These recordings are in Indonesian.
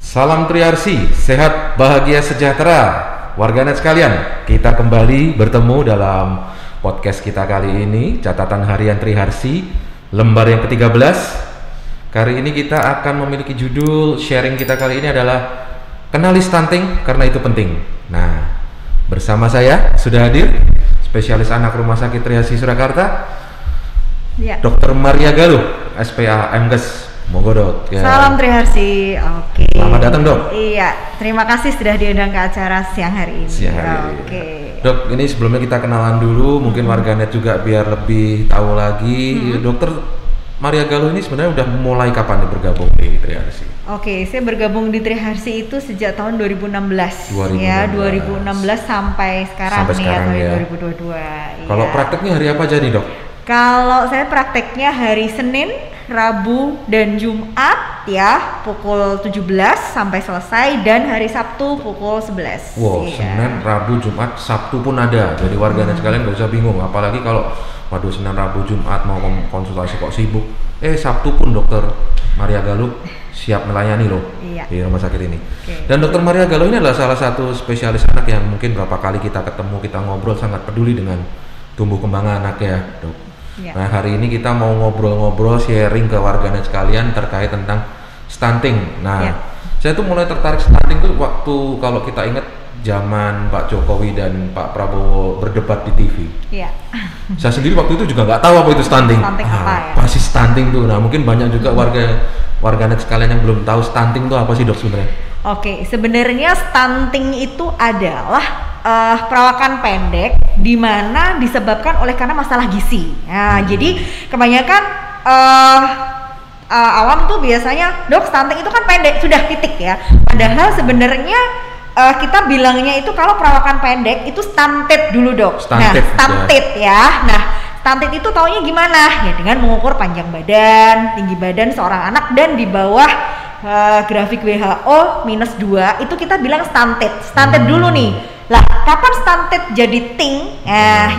Salam Triharsi, sehat, bahagia, sejahtera. Warganet sekalian, kita kembali bertemu dalam podcast kita kali ini, catatan harian Triharsi, lembar yang ke-13. Kali ini kita akan memiliki judul sharing kita kali ini adalah kenali stunting karena itu penting. Nah, bersama saya sudah hadir spesialis anak Rumah Sakit Triharsi Surakarta, ya. Dr. Maria Galuh, SPA MGes. Monggo Dok. Ya. Salam Triharsi. Oke. Selamat datang Dok. Iya, terima kasih sudah diundang ke acara siang hari ini. Siang hari ini. Oke. Dok, ini sebelumnya kita kenalan dulu, mungkin warganet juga biar lebih tahu lagi. Dokter Maria Galuh ini sebenarnya udah mulai kapan nih bergabung di Triharsi? Oke, saya bergabung di Triharsi itu sejak tahun 2016. 2016. Ya, 2016 sampai sekarang sampai nih sekarang ya, ya. 2022. Kalau iya. prakteknya hari apa aja nih Dok? Kalau saya prakteknya hari Senin, Rabu, dan Jumat ya, pukul 17 sampai selesai, dan hari Sabtu pukul 11. Wow, iya. Senin, Rabu, Jumat, Sabtu pun ada. Jadi warganet sekalian gak usah bingung, apalagi kalau waduh Senin, Rabu, Jumat mau konsultasi kok sibuk. Sabtu pun Dokter Maria Galuh siap melayani loh di rumah sakit ini. Dan Dokter Maria Galuh ini adalah salah satu spesialis anak yang mungkin berapa kali kita ketemu, kita ngobrol, sangat peduli dengan tumbuh kembang anak ya Dok. Nah, hari ini kita mau ngobrol-ngobrol, sharing ke warganet sekalian terkait tentang stunting. Nah, saya tuh mulai tertarik stunting tuh waktu kalau kita ingat zaman Pak Jokowi dan Pak Prabowo berdebat di TV. Iya. Saya sendiri waktu itu juga nggak tahu apa itu stunting. Stunting apa ya? Apa sih stunting tuh? Nah, mungkin banyak juga warganet sekalian yang belum tahu stunting tuh apa sih Dok sebenarnya? Oke, sebenarnya stunting itu adalah perawakan pendek di mana disebabkan oleh karena masalah gizi. Nah, jadi kebanyakan awam tuh biasanya, Dok, stunting itu kan pendek, sudah titik ya. Padahal sebenarnya kita bilangnya itu kalau perawakan pendek itu stunted dulu Dok. Stunted, stunted ya. Nah, stunted itu taunya gimana? Ya dengan mengukur panjang badan, tinggi badan seorang anak, dan di bawah grafik WHO -2 itu kita bilang stunted. Stunted dulu nih. Lah, kapan stunted jadi thing?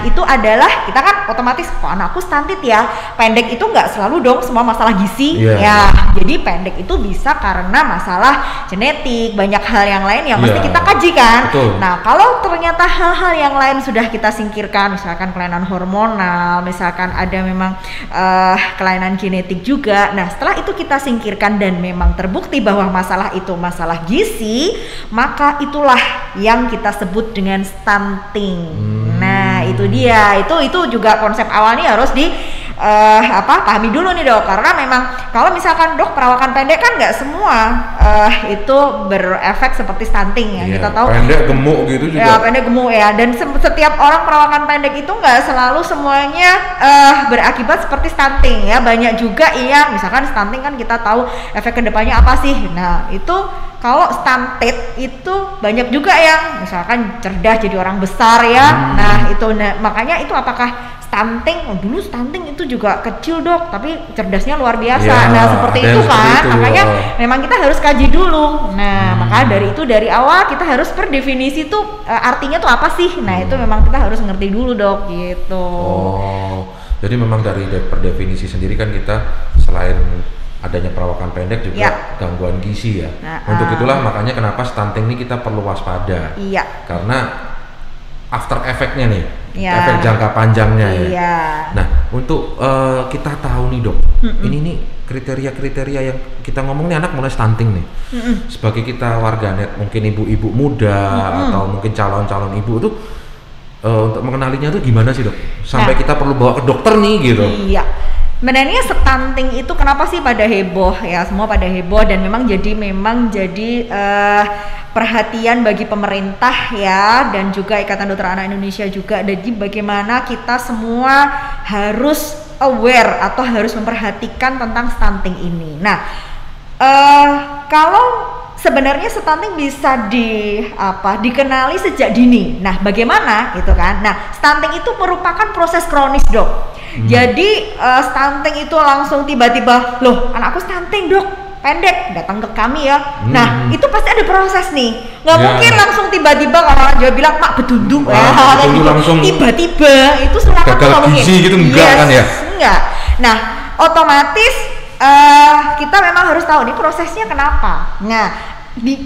Itu adalah kita kan otomatis kok anakku stunted ya. Pendek itu nggak selalu dong semua masalah gizi Jadi pendek itu bisa karena masalah genetik, banyak hal yang lain yang mesti kita kaji kan. Betul. Nah, kalau ternyata hal-hal yang lain sudah kita singkirkan, misalkan kelainan hormonal, misalkan ada memang kelainan genetik juga. Nah, setelah itu kita singkirkan dan memang terbukti bahwa masalah itu masalah gizi, maka itulah yang kita sebut dengan stunting. Nah, itu dia. Itu juga konsep awalnya harus pahami dulu nih Dok, karena memang kalau misalkan Dok perawakan pendek kan nggak semua itu berefek seperti stunting ya. Kita tahu pendek gemuk gitu juga. Ya, pendek gemuk ya. Dan setiap orang perawakan pendek itu nggak selalu semuanya berakibat seperti stunting ya. Banyak juga misalkan stunting kan kita tahu efek kedepannya apa sih. Nah, itu kalau stunted itu banyak juga yang misalkan cerdas jadi orang besar ya. Nah, makanya itu apakah stunting? Dulu stunting itu juga kecil Dok, tapi cerdasnya luar biasa. Nah, seperti itu kan. Makanya memang kita harus kaji dulu. Nah, maka dari awal kita harus berdefinisi tuh artinya tuh apa sih. Nah, itu memang kita harus ngerti dulu Dok gitu. Jadi memang dari per definisi sendiri kan kita selain adanya perawakan pendek juga gangguan gizi ya. Untuk itulah makanya kenapa stunting ini kita perlu waspada. Karena after effect-nya nih, efek jangka panjangnya ya. Nah, untuk kita tahu nih Dok, ini nih kriteria-kriteria yang kita ngomong nih anak mulai stunting nih. Sebagai kita warganet, mungkin ibu-ibu muda atau mungkin calon-calon ibu tuh untuk mengenalinya tuh gimana sih Dok? Sampai kita perlu bawa ke dokter nih gitu. Sebenarnya stunting itu kenapa sih pada heboh ya, semua pada heboh, dan memang jadi perhatian bagi pemerintah ya, dan juga Ikatan Dokter Anak Indonesia juga. Jadi bagaimana kita semua harus aware atau harus memperhatikan tentang stunting ini. Nah, kalau sebenarnya stunting bisa dikenali sejak dini. Nah, bagaimana gitu kan? Nah, stunting itu merupakan proses kronis Dok. Jadi stunting itu langsung tiba-tiba, loh anakku stunting Dok, pendek, datang ke kami ya. Nah, itu pasti ada proses nih. Nggak mungkin langsung tiba-tiba kalau dia bilang Mak betunduk gitu langsung tiba-tiba itu silakan gagal gizi gitu enggak kan ya? Enggak. Nah, otomatis kita memang harus tahu nih prosesnya kenapa. Nah,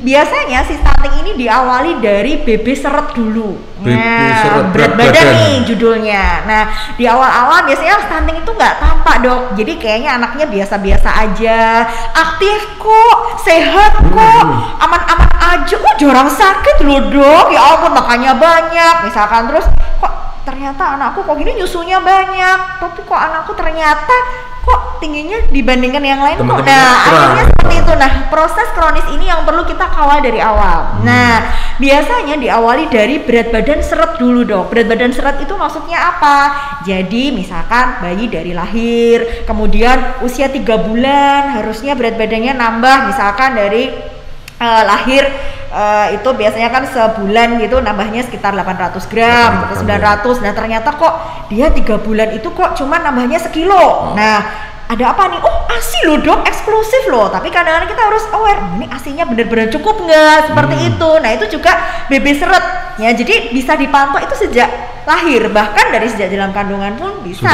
biasanya si stunting ini diawali dari BB seret dulu. Seret, berat badan nih judulnya. Nah, di awal-awal biasanya stunting itu nggak tampak, Dok. Jadi kayaknya anaknya biasa-biasa aja, aktif kok, sehat kok, aman-aman aja. Oh, jarang sakit loh, Dok. Ya ampun, makannya banyak. Misalkan terus kok ternyata anakku kok gini nyusunya banyak, tapi kok anakku ternyata kok tingginya dibandingkan yang lain kok. Nah, akhirnya seperti itu. Nah, proses kronis ini yang perlu kita kawal dari awal. Nah, biasanya diawali dari berat badan seret dulu, Dok. Berat badan seret itu maksudnya apa? Jadi misalkan bayi dari lahir, kemudian usia 3 bulan harusnya berat badannya nambah, misalkan dari lahir itu biasanya kan sebulan gitu nambahnya sekitar 800 gram atau 900. Nah, ternyata kok dia 3 bulan itu kok cuma nambahnya sekilo. Nah, ada apa nih? Oh, ASI loh, Dok, eksklusif loh. Tapi kadang-kadang kita harus aware, ini ASInya benar-benar cukup nggak? Seperti itu. Nah, itu juga BB seret ya. Jadi bisa dipantau itu sejak lahir, bahkan dari sejak dalam kandungan pun bisa.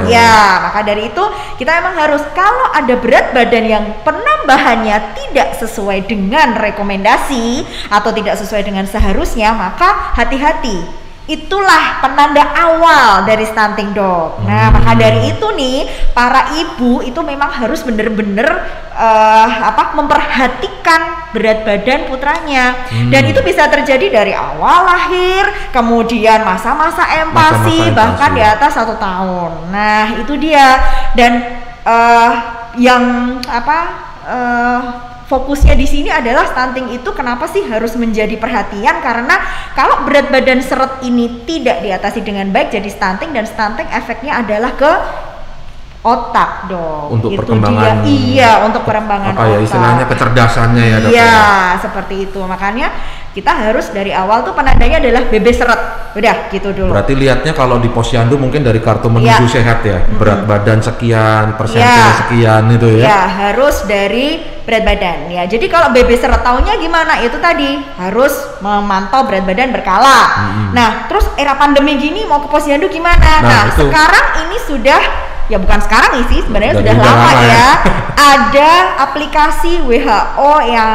Ya, maka dari itu kita emang harus, kalau ada berat badan yang penambahannya tidak sesuai dengan rekomendasi atau tidak sesuai dengan seharusnya, maka hati-hati. Itulah penanda awal dari stunting, Dok. Nah, maka dari itu nih, para ibu itu memang harus benar-benar memperhatikan berat badan putranya. Dan itu bisa terjadi dari awal lahir, kemudian masa-masa empasi, bahkan di atas 1 tahun. Nah, itu dia. Dan fokusnya di sini adalah stunting itu kenapa sih harus menjadi perhatian, karena kalau berat badan seret ini tidak diatasi dengan baik jadi stunting, dan stunting efeknya adalah ke otak, Dok. Untuk itu perkembangan untuk perkembangan apa otak. Ya istilahnya kecerdasannya ya, Dok. Iya, seperti itu. Makanya kita harus dari awal tuh penandanya adalah BB seret. Udah gitu dulu. Berarti lihatnya kalau di posyandu mungkin dari kartu menuju sehat ya. Berat badan sekian, persentil sekian itu ya. Ya, harus dari berat badan ya. Jadi kalau BB seret taunya gimana? Itu tadi harus memantau berat badan berkala. Nah, terus era pandemi gini mau ke posyandu gimana? Nah, sekarang ini sudah, ya bukan sekarang sih, sebenarnya sudah lama ya. Ada aplikasi WHO yang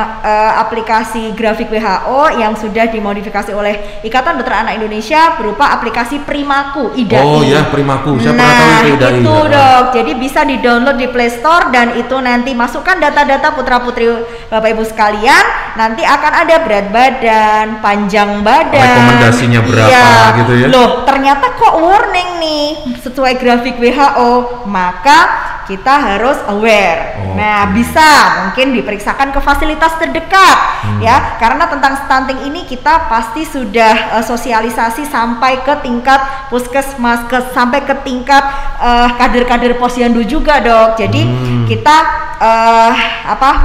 aplikasi grafik WHO yang sudah dimodifikasi oleh Ikatan Dokter Anak Indonesia berupa aplikasi Primaku, IDAI. Oh ya, Primaku. Saya pernah tahu itu IDAI. Itu, Dok. Jadi bisa di-download di Play Store, dan itu nanti masukkan data-data putra-putri Bapak Ibu sekalian. Nanti akan ada berat badan, panjang badan, rekomendasinya berapa gitu ya. Loh, ternyata kok warning nih sesuai grafik WHO, maka kita harus aware. Nah, bisa mungkin diperiksakan ke fasilitas terdekat ya, karena tentang stunting ini kita pasti sudah sosialisasi sampai ke tingkat puskesmas, sampai ke tingkat kader-kader posyandu juga, Dok. Jadi kita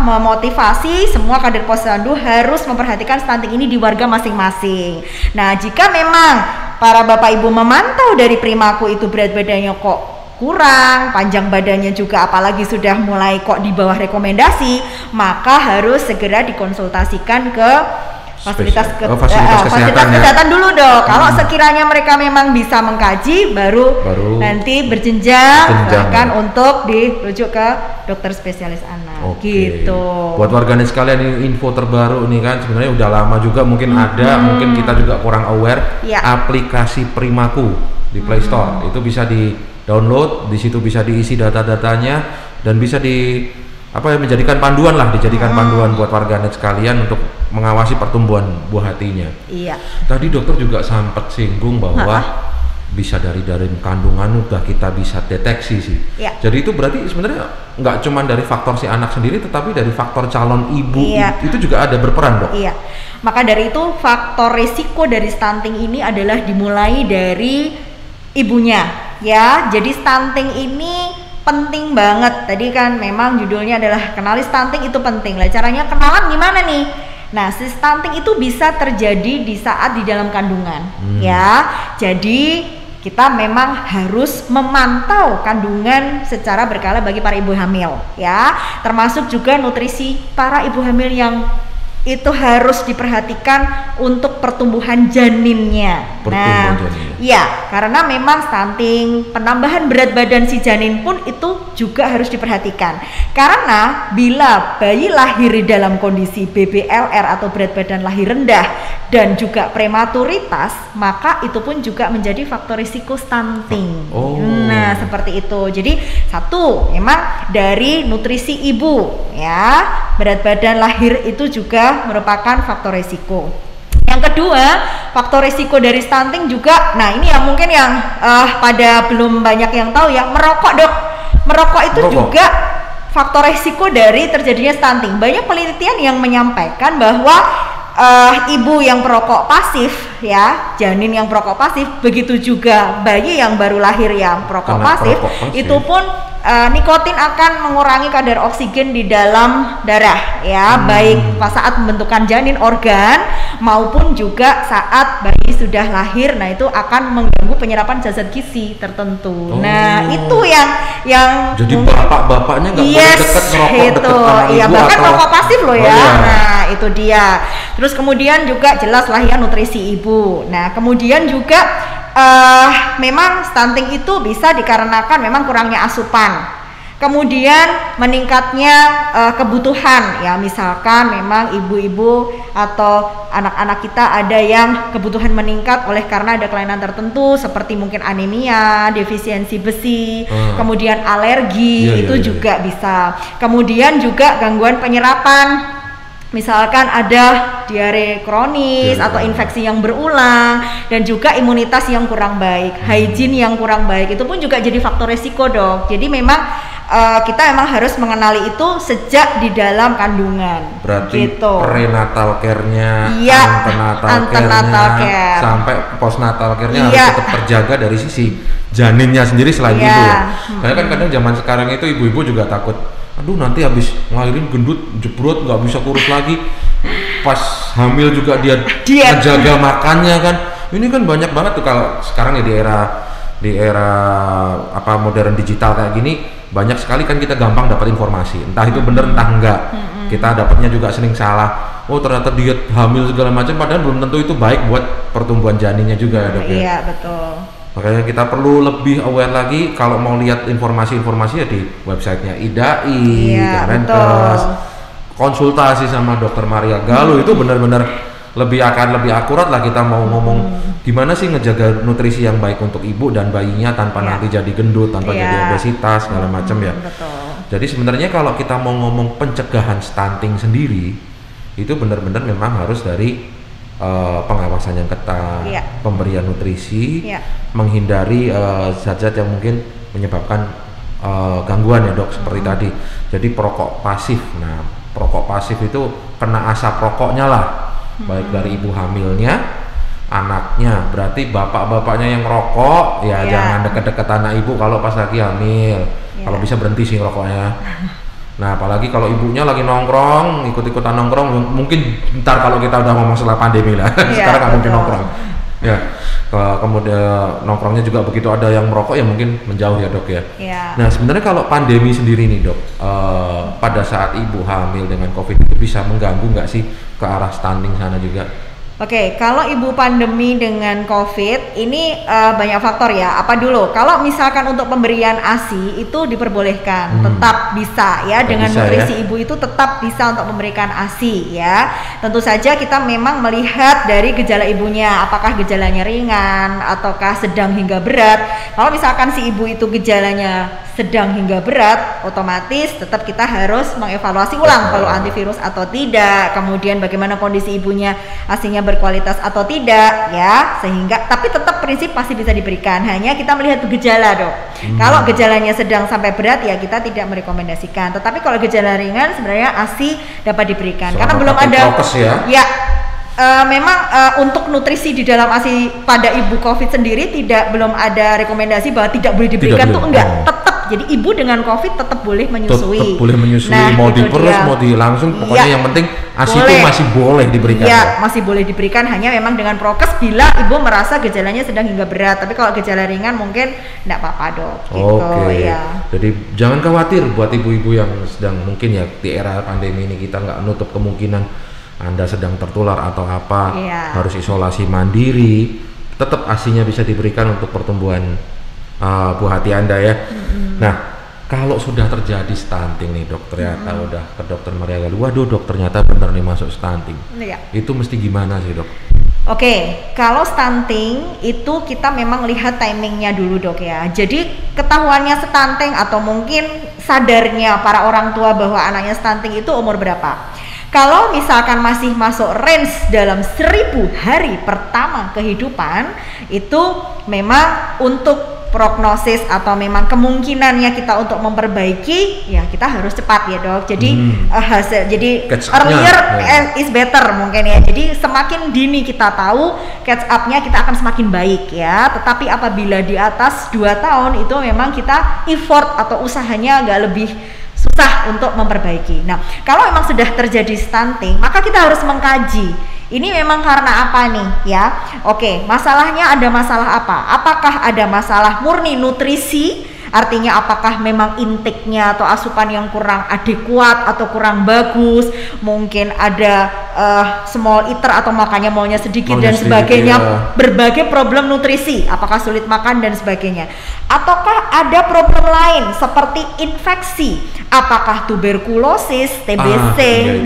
memotivasi semua kader posyandu harus memperhatikan stunting ini di warga masing-masing. Nah, jika memang para Bapak Ibu memantau dari Primaku itu berat badannya kok kurang, panjang badannya juga apalagi sudah mulai kok di bawah rekomendasi, maka harus segera dikonsultasikan ke fasilitas kesehatan dulu, Dok. Kalau sekiranya mereka memang bisa mengkaji, baru nanti berjenjang bahkan untuk dirujuk ke dokter spesialis anak. Gitu. Buat warganet sekalian, ini info terbaru nih kan, sebenarnya udah lama juga mungkin ada, mungkin kita juga kurang aware. Aplikasi Primaku di Play Store itu bisa di-download, di situ bisa diisi data-datanya dan bisa dijadikan panduan panduan buat warganet sekalian untuk mengawasi pertumbuhan buah hatinya. Iya. Tadi dokter juga sempat singgung bahwa bisa dari kandungan udah kita bisa deteksi sih. Iya. Jadi itu berarti sebenarnya nggak cuma dari faktor si anak sendiri, tetapi dari faktor calon ibu itu juga ada berperan, Dok. Iya. Maka dari itu faktor risiko dari stunting ini adalah dimulai dari ibunya, ya. Jadi stunting ini penting banget. Tadi kan memang judulnya adalah kenali stunting itu penting. Lah, caranya kenalan gimana nih? Nah, si stunting itu bisa terjadi di saat di dalam kandungan, ya. Jadi kita memang harus memantau kandungan secara berkala bagi para ibu hamil, ya. Termasuk juga nutrisi para ibu hamil yang itu harus diperhatikan untuk pertumbuhan janinnya. Iya, karena memang stunting, penambahan berat badan si janin pun itu juga harus diperhatikan. Karena bila bayi lahir dalam kondisi BBLR atau berat badan lahir rendah dan juga prematuritas, maka itu pun juga menjadi faktor risiko stunting. Nah, seperti itu. Jadi satu, memang dari nutrisi ibu ya, berat badan lahir itu juga merupakan faktor risiko. Yang kedua, faktor risiko dari stunting juga, nah ini yang mungkin yang pada belum banyak yang tahu ya, merokok dok. Merokok itu juga faktor risiko dari terjadinya stunting. Banyak penelitian yang menyampaikan bahwa ibu yang perokok pasif ya, janin yang perokok pasif, begitu juga bayi yang baru lahir yang perokok pasif, itu pun nikotin akan mengurangi kadar oksigen di dalam darah ya, baik pas saat pembentukan janin organ maupun juga saat bayi sudah lahir. Nah, itu akan mengganggu penyerapan zat gizi tertentu. Nah, itu yang jadi bapak-bapaknya nggak boleh dekat ngerokok dekat anak ibu, bahkan atau rokok pasif loh ya. Nah, itu dia. Terus kemudian juga jelas lah ya nutrisi ibu. Nah, kemudian juga memang stunting itu bisa dikarenakan memang kurangnya asupan, kemudian meningkatnya kebutuhan ya, misalkan memang ibu-ibu atau anak-anak kita ada yang kebutuhan meningkat oleh karena ada kelainan tertentu seperti mungkin anemia, defisiensi besi, kemudian alergi, juga bisa. Kemudian juga gangguan penyerapan, misalkan ada diare kronis atau infeksi yang berulang, dan juga imunitas yang kurang baik, hygiene yang kurang baik, itu pun juga jadi faktor resiko dok. Jadi memang kita emang harus mengenali itu sejak di dalam kandungan. Berarti gitu. Prenatal care-nya, antenatal care, sampai postnatal care-nya harus tetap terjaga dari sisi janinnya sendiri selain ibu ya. Karena kan kadang zaman sekarang itu ibu-ibu juga takut, aduh nanti habis ngelahirin gendut, jebrot, nggak bisa kurus lagi. Pas hamil juga dia menjaga makannya kan. Ini kan banyak banget tuh kalau sekarang ya di era apa modern digital kayak gini, banyak sekali kan kita gampang dapat informasi. Entah itu benar entah enggak. Kita dapatnya juga sering salah. Oh ternyata diet hamil segala macam, padahal belum tentu itu baik buat pertumbuhan janinnya juga ya dok ya. Iya betul. Makanya kita perlu lebih aware lagi kalau mau lihat informasi-informasi ya di websitenya IDAI, Kemenkes, konsultasi sama Dokter Maria Galuh, itu benar-benar lebih akurat lah kita mau ngomong gimana sih ngejaga nutrisi yang baik untuk ibu dan bayinya tanpa nanti jadi gendut, tanpa jadi obesitas segala macam ya. Jadi sebenarnya kalau kita mau ngomong pencegahan stunting sendiri, itu benar-benar memang harus dari pengawasan yang ketat, pemberian nutrisi, menghindari zat-zat yang mungkin menyebabkan gangguan ya dok, seperti tadi. Jadi perokok pasif. Nah, perokok pasif itu kena asap rokoknya lah, baik dari ibu hamilnya, anaknya. Berarti bapak-bapaknya yang rokok ya jangan deket-deket anak ibu kalau pas lagi hamil. Kalau bisa berhenti sih rokoknya. Nah, apalagi kalau ibunya lagi nongkrong, ikut-ikutan nongkrong, mungkin ntar kalau kita udah ngomong masalah pandemi lah, sekarang nggak mungkin nongkrong. Ya, kemudian nongkrongnya juga begitu ada yang merokok ya mungkin menjauh ya dok ya. Nah, sebenarnya kalau pandemi sendiri nih dok, pada saat ibu hamil dengan COVID itu bisa mengganggu nggak sih ke arah stunting sana juga? Oke, kalau ibu pandemi dengan COVID ini banyak faktor ya. Apa dulu? Kalau misalkan untuk pemberian ASI itu diperbolehkan, tetap bisa ya, dengan nutrisi ibu itu tetap bisa untuk memberikan ASI ya. Tentu saja kita memang melihat dari gejala ibunya, apakah gejalanya ringan ataukah sedang hingga berat. Kalau misalkan si ibu itu gejalanya sedang hingga berat, otomatis tetap kita harus mengevaluasi ulang kalau antivirus atau tidak, kemudian bagaimana kondisi ibunya, ASI-nya berkualitas atau tidak ya, sehingga tapi tetap prinsip pasti bisa diberikan, hanya kita melihat gejala dok. Kalau gejalanya sedang sampai berat ya kita tidak merekomendasikan, tetapi kalau gejala ringan sebenarnya ASI dapat diberikan. Karena belum ada memang untuk nutrisi di dalam ASI pada ibu COVID sendiri belum ada rekomendasi bahwa tidak boleh diberikan, tuh enggak, tetap. Jadi ibu dengan COVID tetap boleh menyusui. Tetap boleh menyusui, mau diperus mau langsung, pokoknya yang penting ASI itu masih boleh diberikan. Iya, masih boleh diberikan, hanya memang dengan prokes bila ibu merasa gejalanya sedang hingga berat. Tapi kalau gejala ringan mungkin enggak apa-apa dok. Gitu, Jadi jangan khawatir buat ibu-ibu yang sedang mungkin ya di era pandemi ini, kita nggak nutup kemungkinan Anda sedang tertular atau apa, Iya. harus isolasi mandiri, tetap ASI-nya bisa diberikan untuk pertumbuhan buah hati Anda ya. Nah, kalau sudah terjadi stunting nih dok, ternyata udah ke dokter Maria Galuh, waduh dok ternyata benar nih masuk stunting. Iya. Itu mesti gimana sih dok? Oke, kalau stunting itu kita memang lihat timingnya dulu dok ya. Jadi ketahuannya stunting atau mungkin sadarnya para orang tua bahwa anaknya stunting itu umur berapa? Kalau misalkan masih masuk range dalam 1000 hari pertama kehidupan, itu memang untuk prognosis atau memang kemungkinannya kita untuk memperbaiki, ya kita harus cepat ya dok. Jadi jadi Catch up-nya, earlier ya. is better mungkin ya. Jadi semakin dini kita tahu, catch up-nya kita akan semakin baik ya. Tetapi apabila di atas 2 tahun itu memang kita effort atau usahanya agak lebih susah untuk memperbaiki. Nah, kalau memang sudah terjadi stunting, maka kita harus mengkaji. Ini memang karena apa nih ya? Oke, masalahnya ada masalah apa? Apakah ada masalah murni nutrisi? Artinya apakah memang intake-nya atau asupan yang kurang adekuat atau kurang bagus? Mungkin ada small eater atau makannya maunya sedikit dan sebagainya, berbagai problem nutrisi, apakah sulit makan dan sebagainya. Ataukah ada problem lain seperti infeksi? Apakah tuberkulosis, TBC?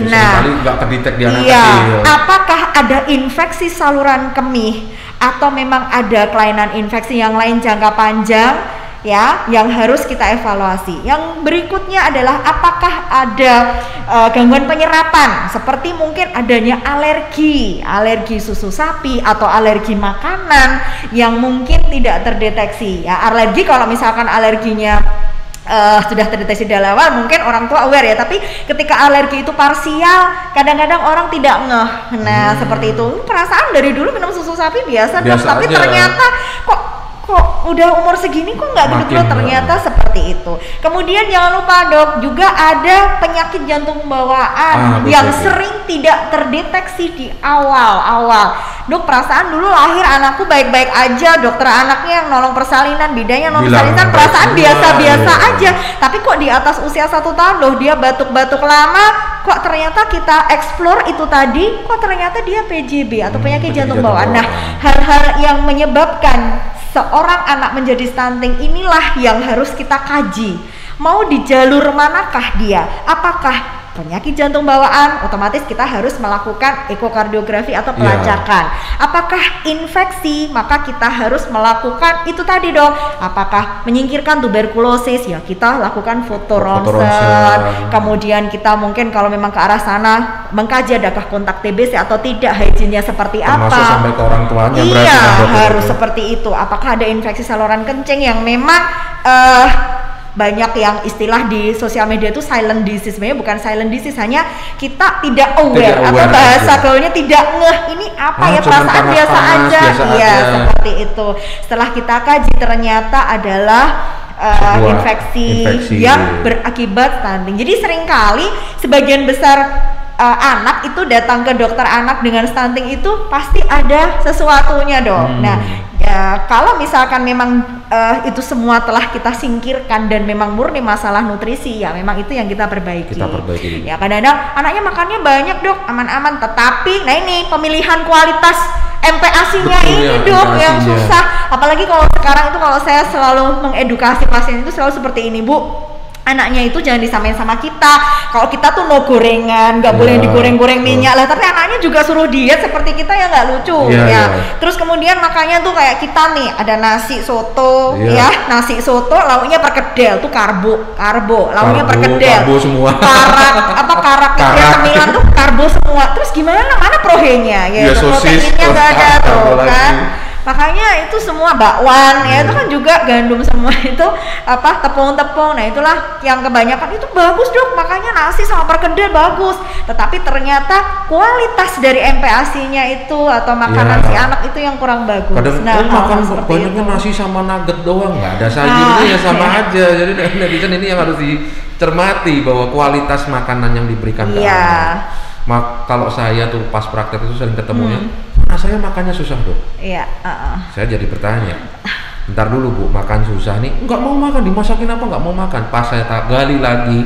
Nah, nggak terdetek di anak iya. kecil. Apakah ada infeksi saluran kemih atau memang ada kelainan infeksi yang lain jangka panjang? Ya, yang harus kita evaluasi. Yang berikutnya adalah apakah ada gangguan penyerapan seperti mungkin adanya alergi susu sapi atau alergi makanan yang mungkin tidak terdeteksi. Ya, alergi kalau misalkan alerginya sudah terdeteksi dari awal, mungkin orang tua aware ya, tapi ketika alergi itu parsial, kadang-kadang orang tidak ngeh. Nah, seperti itu. Perasaan dari dulu minum susu sapi biasa dong, tapi aja. Ternyata kok udah umur segini kok nggak gitu, ternyata seperti itu. Kemudian jangan lupa dok, juga ada penyakit jantung bawaan yang sering tidak terdeteksi di awal-awal. Dok, perasaan dulu lahir anakku baik-baik aja, dokter anaknya yang nolong persalinan, bidanya nolong persalinan, perasaan biasa-biasa aja. Tapi kok di atas usia 1 tahun loh dia batuk-batuk lama, kok ternyata kita explore itu tadi, kok ternyata dia PJB atau penyakit jantung bawaan. Nah, hal-hal yang menyebabkan seorang anak menjadi stunting inilah yang harus kita kaji. Mau di jalur manakah dia? Apakah penyakit jantung bawaan? Otomatis kita harus melakukan ekokardiografi atau pelacakan. Apakah infeksi? Maka kita harus melakukan itu tadi dong. Apakah menyingkirkan tuberkulosis? Ya kita lakukan foto ronsen. Kemudian kita mungkin kalau memang ke arah sana mengkaji adakah kontak TBC atau tidak, hygiene-nya seperti termasuk apa. Sampai ke orang tuanya. Iya, harus seperti itu. Apakah ada infeksi saluran kencing yang memang banyak yang istilah di sosial media itu silent disease, sebenarnya bukan silent disease, hanya kita tidak aware atau bahasa gaulnya tidak ngeh ini apa ya, perasaan biasa aja. Iya, seperti itu. Setelah kita kaji ternyata adalah infeksi yang berakibat stunting. Jadi seringkali sebagian besar anak itu datang ke dokter anak dengan stunting itu pasti ada sesuatunya dong. Nah, ya, kalau misalkan memang itu semua telah kita singkirkan dan memang murni masalah nutrisi, ya memang itu yang kita perbaiki. Ya kadang-kadang anaknya makannya banyak dok, aman-aman, tetapi nah ini pemilihan kualitas MPASI-nya ini dok yang susah. Apalagi kalau sekarang itu, kalau saya selalu mengedukasi pasien itu selalu seperti ini bu. Anaknya itu jangan disamain sama kita. Kalau kita tuh no gorengan, nggak boleh digoreng-goreng minyak lah. Tapi anaknya juga suruh diet seperti kita, ya nggak lucu ya. Terus kemudian makannya tuh kayak kita nih, ada nasi soto ya, nasi soto lauknya perkedel tuh karbo, lauknya perkedel. Karbo semua. Karak cemilan tuh karbo semua. Terus gimana? Mana prohenya? Ya proteinnya nggak ada tuh kan. Makanya itu semua bakwan ya, itu kan juga gandum semua, itu apa, tepung-tepung. Nah itulah yang kebanyakan itu bagus dok, makanya nasi sama perkedel bagus, tetapi ternyata kualitas dari MPASI-nya itu atau makanan si anak itu yang kurang bagus. Kadang makan banyaknya nasi sama nugget doang, nggak ada sayurnya ya sama aja. Jadi netizen ini yang harus dicermati bahwa kualitas makanan yang diberikan ke anak. Kalau saya tuh pas praktek itu sering ketemunya, saya makannya susah dok. Iya. Saya jadi bertanya, Ntar dulu Bu, makan susah nih, nggak mau makan, dimasakin apa nggak mau makan. Pas saya tak gali lagi,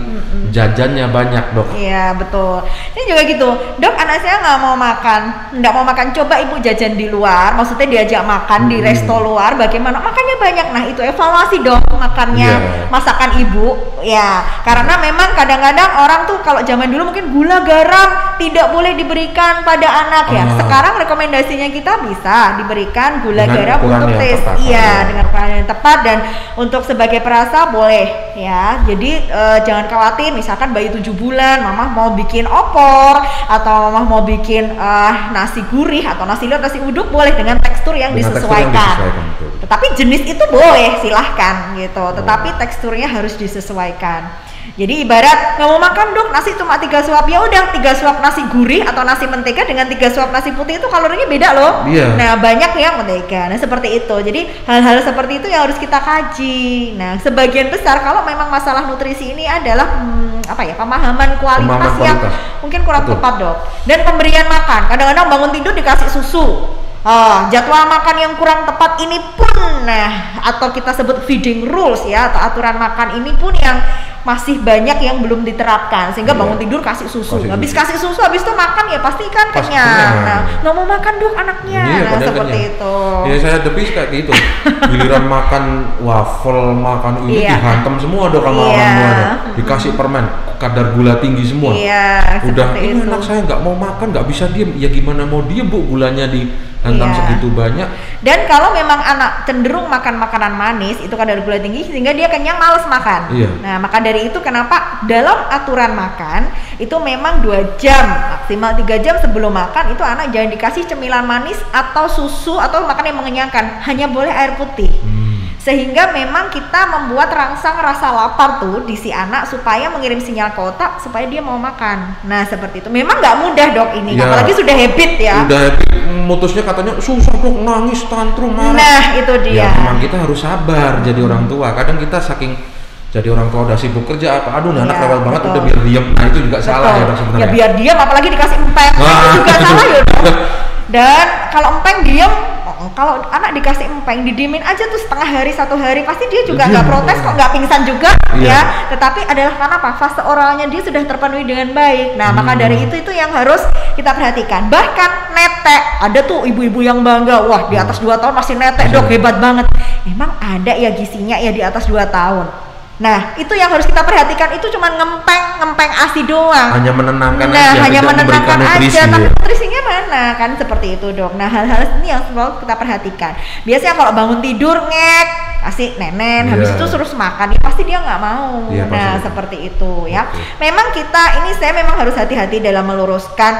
jajannya banyak Dok. Iya betul. Ini juga gitu, Dok anak saya nggak mau makan, coba Ibu jajan di luar, maksudnya diajak makan di resto luar, bagaimana? Makannya banyak, nah itu evaluasi dong makannya, masakan Ibu, ya. Karena memang kadang-kadang orang tuh kalau zaman dulu mungkin gula garam tidak boleh diberikan pada anak ya. Sekarang rekomendasinya kita bisa diberikan gula garam untuk tes, iya dengan ukuran yang tepat dan untuk sebagai perasa boleh ya. Jadi jangan khawatir, misalkan bayi 7 bulan, Mama mau bikin opor atau Mama mau bikin nasi gurih atau nasi liwet, nasi uduk boleh dengan tekstur yang disesuaikan. Tetapi jenis itu boleh silahkan gitu, tetapi teksturnya harus disesuaikan. Jadi ibarat nggak mau makan Dok nasi cuma 3 suap, ya udah 3 suap nasi gurih atau nasi mentega dengan 3 suap nasi putih itu kalorinya beda loh. Nah banyak yang mentega, nah seperti itu. Jadi hal-hal seperti itu yang harus kita kaji. Nah sebagian besar kalau memang masalah nutrisi ini adalah pemahaman kualitas yang mungkin kurang tepat Dok. Dan pemberian makan, kadang-kadang bangun tidur dikasih susu. Jadwal makan yang kurang tepat ini pun, atau kita sebut feeding rules ya, atau aturan makan ini pun yang masih banyak yang belum diterapkan, sehingga bangun tidur kasih susu, habis kasih susu, habis itu makan ya pasti kan kenyang. Nah, nggak mau makan Dok anaknya, nah seperti itu. Ya saya depis kayak gitu, giliran makan waffle, makan ini dihantam semua Dok sama orang tuanya, dikasih permen, kadar gula tinggi semua. Udah ini anak saya nggak mau makan, nggak bisa diem, ya gimana mau diem Bu, gulanya dihantam segitu banyak. Dan kalau memang anak cenderung makan makanan manis, itu kadar gula tinggi sehingga dia kenyang, males makan. Nah maka dari itu kenapa dalam aturan makan itu memang 2 jam maksimal 3 jam sebelum makan itu anak jangan dikasih cemilan manis atau susu atau makan yang mengenyangkan, hanya boleh air putih. Sehingga memang kita membuat rangsang rasa lapar tuh di si anak supaya mengirim sinyal ke otak supaya dia mau makan. Nah seperti itu. Memang nggak mudah Dok ini, apalagi sudah habit ya. Udah habit, mutusnya katanya susah Dok, nangis, tantrum, marah. Nah itu dia. Ya memang kita harus sabar jadi orang tua. Kadang kita saking jadi orang tua udah sibuk kerja aduh anak lewat banget udah biar diem. Nah itu juga salah ya Dok sebenarnya. Ya biar diem, apalagi dikasih empeng, itu juga salah ya Dok. Dan kalau empeng diem, kalau anak dikasih empeng didiemin aja tuh setengah hari 1 hari pasti dia juga nggak protes kok, nggak pingsan juga ya. Tetapi adalah karena apa? Fase oralnya dia sudah terpenuhi dengan baik. Nah maka dari itu yang harus kita perhatikan. Bahkan netek, ada tuh ibu-ibu yang bangga, wah di atas 2 tahun masih netek Dok, hebat banget. Emang ada ya gizinya ya di atas 2 tahun. Nah itu yang harus kita perhatikan, itu cuma ngempeng ASI doang, hanya menenangkan hanya menenangkan aja, tapi nutrisinya mana kan, seperti itu Dok. Nah hal-hal ini yang selalu kita perhatikan. Biasanya kalau bangun tidur ngek, kasih nenen, habis itu suruh makan, ya pasti dia nggak mau. Nah seperti itu ya. Memang saya memang harus hati-hati dalam meluruskan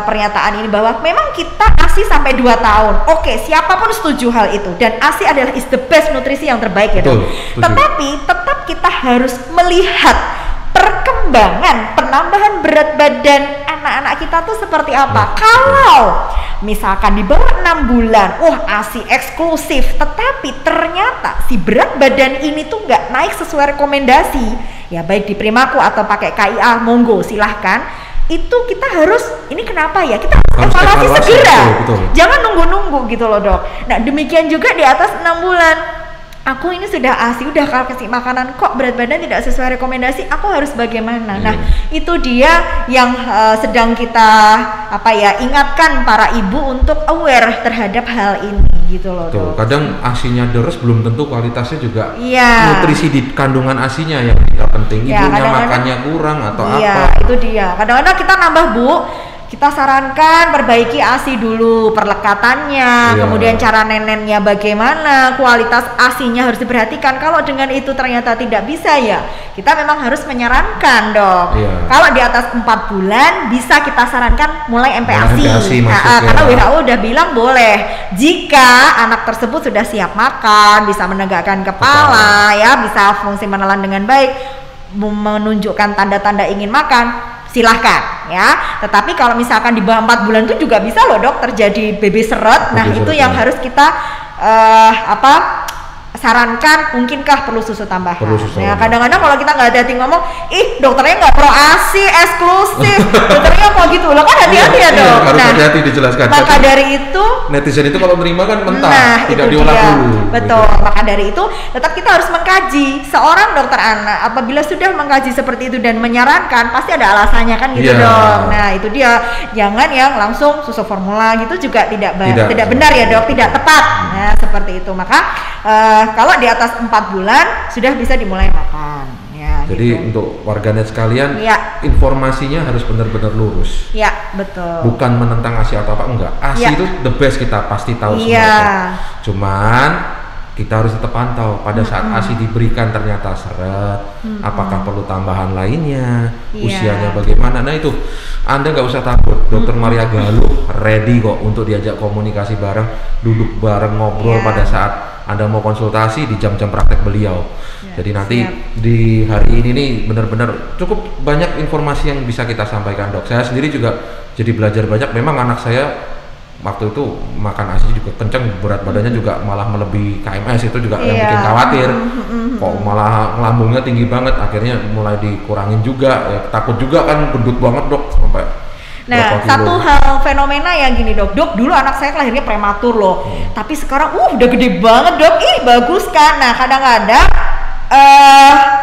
pernyataan ini bahwa memang kita ASI sampai 2 tahun. Oke, siapapun setuju hal itu, dan ASI adalah is the best nutrisi yang terbaik ya Dok. Tetapi tetap kita harus melihat perkembangan penambahan berat badan anak-anak kita tuh seperti apa. Kalau misalkan di bawah 6 bulan, ASI eksklusif, tetapi ternyata si berat badan ini tuh nggak naik sesuai rekomendasi, ya baik di Primaku atau pakai KIA, monggo silahkan. Itu kita harus, ini kenapa ya, kita harus evaluasi segera, betul. Jangan nunggu-nunggu gitu loh Dok. Nah demikian juga di atas 6 bulan, aku ini sudah ASI, udah kalau kasih makanan kok berat badan tidak sesuai rekomendasi, aku harus bagaimana? Nah itu dia yang sedang kita ingatkan para ibu untuk aware terhadap hal ini gitu loh Dok. Kadang ASINya deres belum tentu kualitasnya juga. Nutrisi di kandungan ASINya yang tidak penting, ibunya makannya kurang atau apa. Itu dia, kadang-kadang kita nambah Bu, kita sarankan perbaiki ASI dulu, perlekatannya, kemudian cara nenennya bagaimana, kualitas ASINya harus diperhatikan. Kalau dengan itu ternyata tidak bisa, ya kita memang harus menyarankan Dok. Kalau di atas 4 bulan bisa kita sarankan mulai MPASI, karena WHO udah bilang boleh jika anak tersebut sudah siap makan, bisa menegakkan kepala, ya bisa fungsi menelan dengan baik, menunjukkan tanda-tanda ingin makan, silahkan ya. Tetapi kalau misalkan di bawah 4 bulan itu juga bisa loh Dok terjadi BB seret. Nah itu yang harus kita sarankan mungkinkah perlu susu tambahan. Perlu susu Ya, tambahan. kadang-kadang kalau kita nggak hati-hati ngomong, ih dokternya nggak pro ASI, eksklusif, dokternya kok gitu loh, kan hati-hati ya dok. Harus hati-hati dijelaskan. Maka dari itu Netizen itu kalau menerima kan mentah, nah, tidak itu diolah dia. dulu. Betul. Gitu. Maka dari itu tetap kita harus mengkaji. Seorang dokter anak apabila sudah mengkaji seperti itu dan menyarankan, pasti ada alasannya kan gitu Iya. dong. Nah, itu dia. Jangan yang langsung susu formula gitu juga tidak benar ya dok, tidak tepat. Nah, seperti itu. Maka kalau di atas 4 bulan sudah bisa dimulai makan. Ya, Jadi gitu. untuk warganet sekalian, Ya. informasinya harus benar-benar lurus. Ya, betul. Bukan menentang ASI atau apa, enggak. ASI Ya. itu the best, kita pasti tahu semua Iya. itu. Cuman kita harus tetap pantau pada saat ASI diberikan ternyata seret, apakah perlu tambahan lainnya, Iya. usianya bagaimana. Nah itu Anda nggak usah takut, Dokter Maria Galuh ready kok untuk diajak komunikasi bareng, duduk bareng ngobrol Iya. pada saat Anda mau konsultasi di jam-jam praktek beliau. Ya, Jadi nanti siap. di hari ini nih benar-benar cukup banyak informasi yang bisa kita sampaikan dok. Saya sendiri juga jadi belajar banyak. Memang anak saya waktu itu makan ASI juga kenceng, berat badannya juga malah melebihi KMS, itu juga yang Iya. bikin khawatir. Kok malah lambungnya tinggi banget, akhirnya mulai dikurangin juga. Ya takut juga kan, gendut banget dok sampai Nah, berapa kilo. satu hal fenomena yang gini dok, dulu anak saya lahirnya prematur loh, tapi sekarang udah gede banget dok, ih bagus kan. Nah kadang-kadang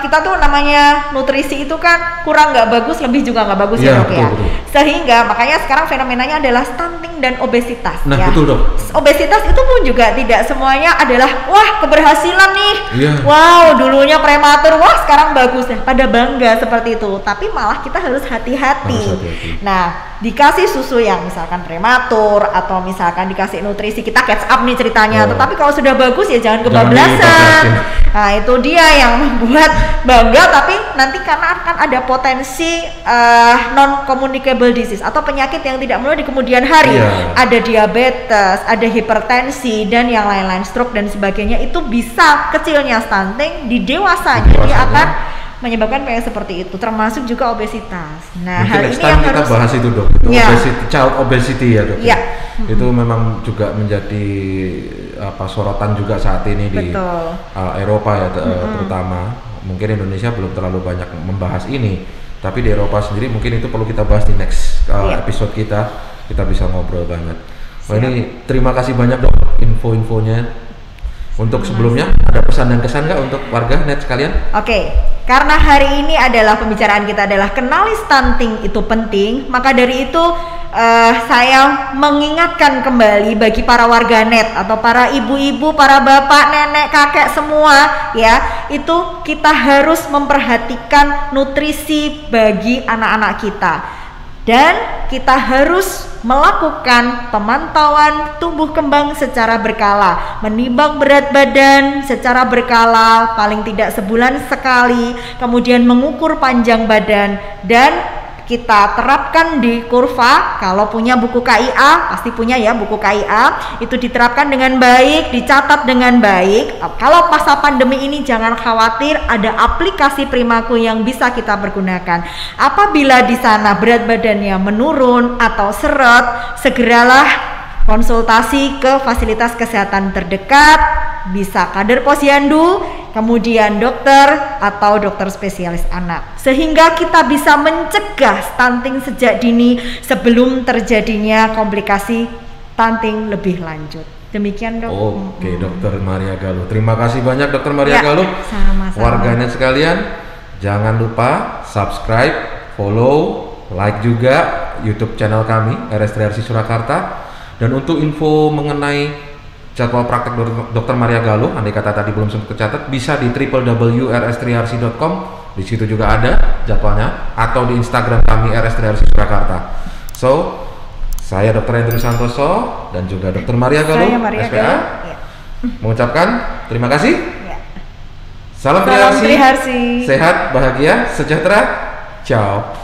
kita tuh namanya nutrisi itu kan kurang nggak bagus, lebih juga nggak bagus Iya, ya dok ya. betul. Sehingga makanya sekarang fenomenanya adalah stunting dan obesitas. Nah ya. betul dok. Obesitas itu pun juga tidak semuanya adalah wah keberhasilan nih, Iya. wow dulunya prematur, wah sekarang bagus ya, pada bangga seperti itu. Tapi malah kita harus hati-hati. Harus hati-hati. Nah dikasih susu yang misalkan prematur atau misalkan dikasih nutrisi, kita catch up nih ceritanya. Oh. Tetapi kalau sudah bagus ya jangan Jangan kebablasan. dibablasin. Nah itu dia yang membuat bangga, tapi nanti karena akan ada potensi non communicable disease atau penyakit yang tidak menular di kemudian hari. Iya. Ada diabetes, ada hipertensi dan yang lain-lain, stroke dan sebagainya. Itu bisa kecilnya stunting, di dewasanya Di dia dewasanya. akan menyebabkan penyakit seperti itu, termasuk juga obesitas. Nah Mungkin hal next ini time yang kita harus bahas itu dok, itu Ya. child obesity ya dok. Ya. Itu memang juga menjadi sorotan juga saat ini di Betul. Eropa ya terutama. Mungkin Indonesia belum terlalu banyak membahas ini, tapi di Eropa sendiri mungkin itu perlu kita bahas di next Iya. episode kita bisa ngobrol banget. Wah, Siap. ini terima kasih banyak dok info-infonya. Untuk sebelumnya ada pesan dan kesan nggak untuk warga net sekalian? Oke, karena hari ini adalah pembicaraan kita adalah kenali stunting itu penting, maka dari itu saya mengingatkan kembali bagi para warganet atau para ibu-ibu, para bapak, nenek, kakek semua ya, itu kita harus memperhatikan nutrisi bagi anak-anak kita. Dan kita harus melakukan pemantauan tumbuh kembang secara berkala, menimbang berat badan secara berkala, paling tidak sebulan sekali, kemudian mengukur panjang badan, dan kita terapkan di kurva. Kalau punya buku KIA, pasti punya ya buku KIA, itu diterapkan dengan baik, dicatat dengan baik. Kalau masa pandemi ini jangan khawatir, ada aplikasi Primaku yang bisa kita pergunakan. Apabila di sana berat badannya menurun atau seret, segeralah konsultasi ke fasilitas kesehatan terdekat, bisa kader posyandu, kemudian dokter atau dokter spesialis anak, sehingga kita bisa mencegah stunting sejak dini sebelum terjadinya komplikasi stunting lebih lanjut. Demikian dok. Oke, Dokter Maria Galuh. Terima kasih banyak Dokter Maria Ya, Galuh. sama-sama. Warganet sekalian, jangan lupa subscribe, follow, like juga YouTube channel kami RS3RC Surakarta. Dan untuk info mengenai jadwal praktek Dokter Maria Galuh, andai kata tadi belum sempat tercatat, bisa di www.rs3rc.com. Di situ juga ada jadwalnya, atau di Instagram kami RS3RC Surakarta. So, saya Dr. Hendri Santoso dan juga Dr. Maria Galuh, Saya Maria SPA, Galuh. Ya. mengucapkan terima kasih. Ya. Salam Salam Triharsi. Triharsi. Sehat, bahagia, sejahtera. Ciao.